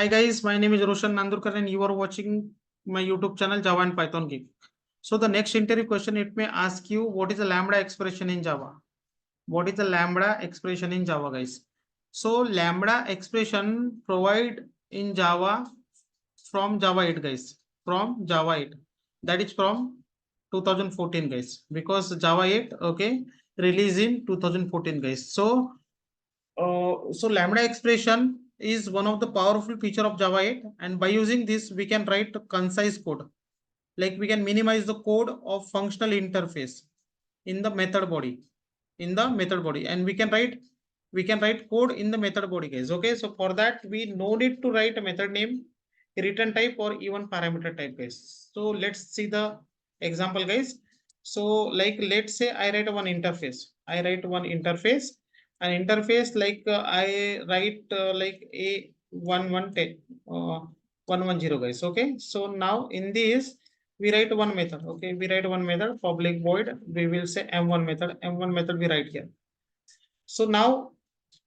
Hi guys, my name is Roshan Nandurkar and you are watching my YouTube channel Java and Python Geek. So the next interview question, it may ask you what is a lambda expression in Java? What is the lambda expression in Java, guys? So lambda expression provide in Java from Java 8, guys. From Java 8. That is from 2014, guys. Because Java 8, okay, released in 2014, guys. So lambda expression is one of the powerful feature of Java 8, and by using this we can write concise code. Like we can minimize the code of functional interface in the method body, and we can write code in the method body, guys. Okay, so for that we no need to write a method name, return type, or even parameter type, guys. So let's see the example, guys. So like let's say I write one interface. An interface like I write like a 1110 110, guys. Okay, so now in this we write one method. Okay, we write one method, public void, we will say m1 method we write here. So now,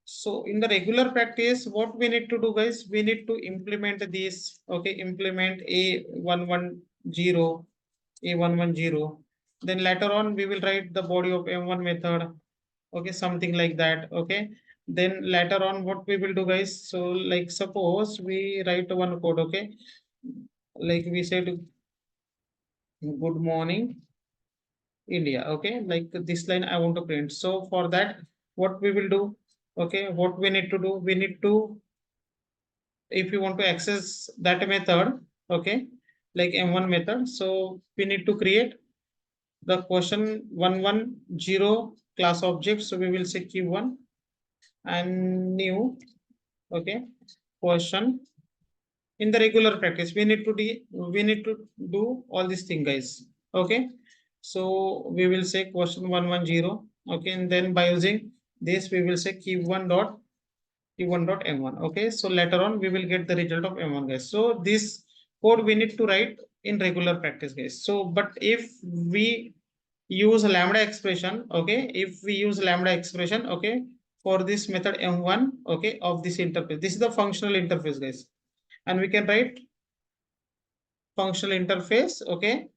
so in the regular practice, what we need to do, guys, we need to implement this. Okay, implement a110. Then later on we will write the body of m1 method. Okay, something like that. Okay, then later on what we will do, guys, so like suppose we write one code. Okay, like we said good morning India. Okay, like this line I want to print. So for that, what we will do? Okay, what we need to do? We need to, if you want to access that method, okay, like m1 method. So we need to create the question 110 class object. So we will say q1 and new. Okay, question. In the regular practice, we need to do all these things, guys. Okay, so we will say question 110. Okay, and then by using this we will say q1 dot m1. Okay, so later on we will get the result of m1, guys. So this code we need to write in regular practice, guys. So but if we use lambda expression, okay, okay, for this method m1, okay, of this interface, this is the functional interface, guys, and we can write functional interface, okay,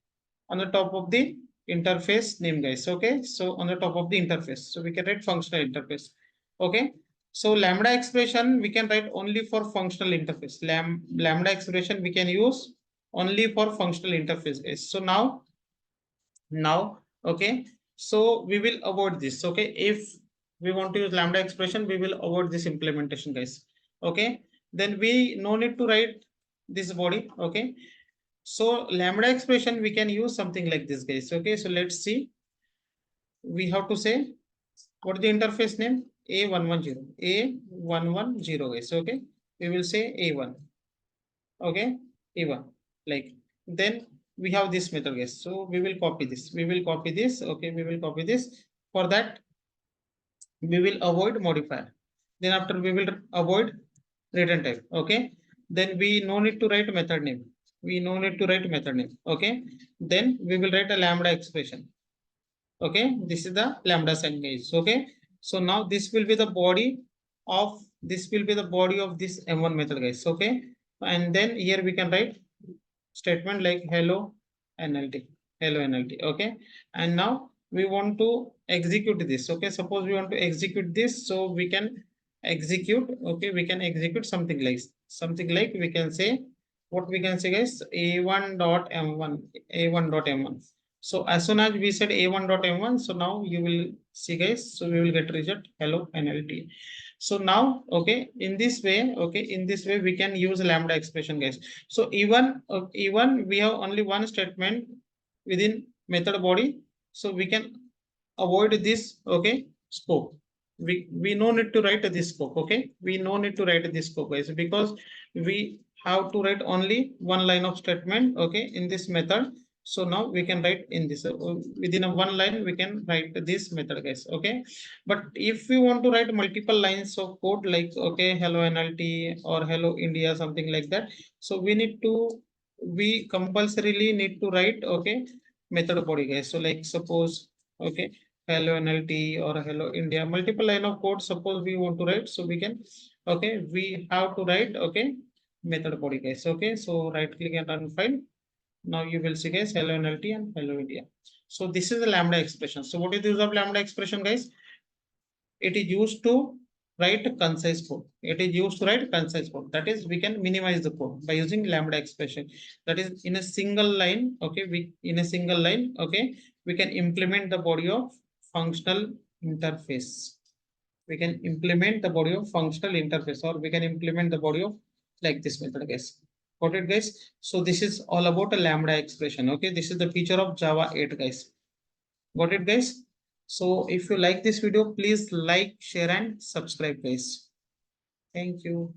on the top of the interface name, guys. Okay, so on the top of the interface, so we can write functional interface. Okay, so lambda expression we can write only for functional interface. Lambda expression we can use only for functional interface, guys. So now okay, so we will avoid this. Okay, if we want to use lambda expression, we will avoid this implementation, guys. Okay, then we no need to write this body. Okay, so lambda expression we can use something like this, guys. Okay, so let's see. We have to say what is the interface name? A110, guys. Okay, we will say A1. Okay, A1, like, then we have this method, guys. So we will copy this. Okay, we will copy this. For that we will avoid modifier. Then after we will avoid return type. Okay, then we no need to write method name. Okay, then we will write a lambda expression. Okay, this is the lambda sign, guys. Okay, so now this will be the body of this m1 method, guys. Okay, and then here we can write statement like hello nlt. Okay, and now we want to execute this. Okay, suppose we want to execute this, so we can execute. Okay, we can execute something like we can say, what we can say, guys, a1.m1. So as soon as we said a1.m1, so now you will see, guys, so we will get result hello nlt. So now, okay, in this way we can use lambda expression, guys. So even we have only one statement within method body, so we can avoid this. Okay, scope. We no need to write this scope. Okay, we no need to write this scope, guys, because we have to write only one line of statement, okay, in this method. So now we can write in this within a one line we can write this method, guys. Okay, but if we want to write multiple lines of code, like, okay, hello nlt or hello India, something like that, so we compulsorily need to write, okay, method body, guys. So like suppose, okay, hello nlt or hello India, multiple line of code suppose we want to write, so we can, okay, we have to write, okay, method body guys. Okay, so right click and run file. Now you will see guys hello NLT and hello India. So this is the Lambda expression. So what is the use of Lambda expression guys? It is used to write concise code. It is used to write concise code. That is, we can minimize the code by using Lambda expression. That is, in a single line, okay, we can implement the body of functional interface. We can implement the body of functional interface, or we can implement the body of like this method, guys. Got it, guys? So this is all about a Lambda expression. Okay, this is the feature of Java 8, guys. Got it, guys? So if you like this video, please like, share, and subscribe, guys. Thank you.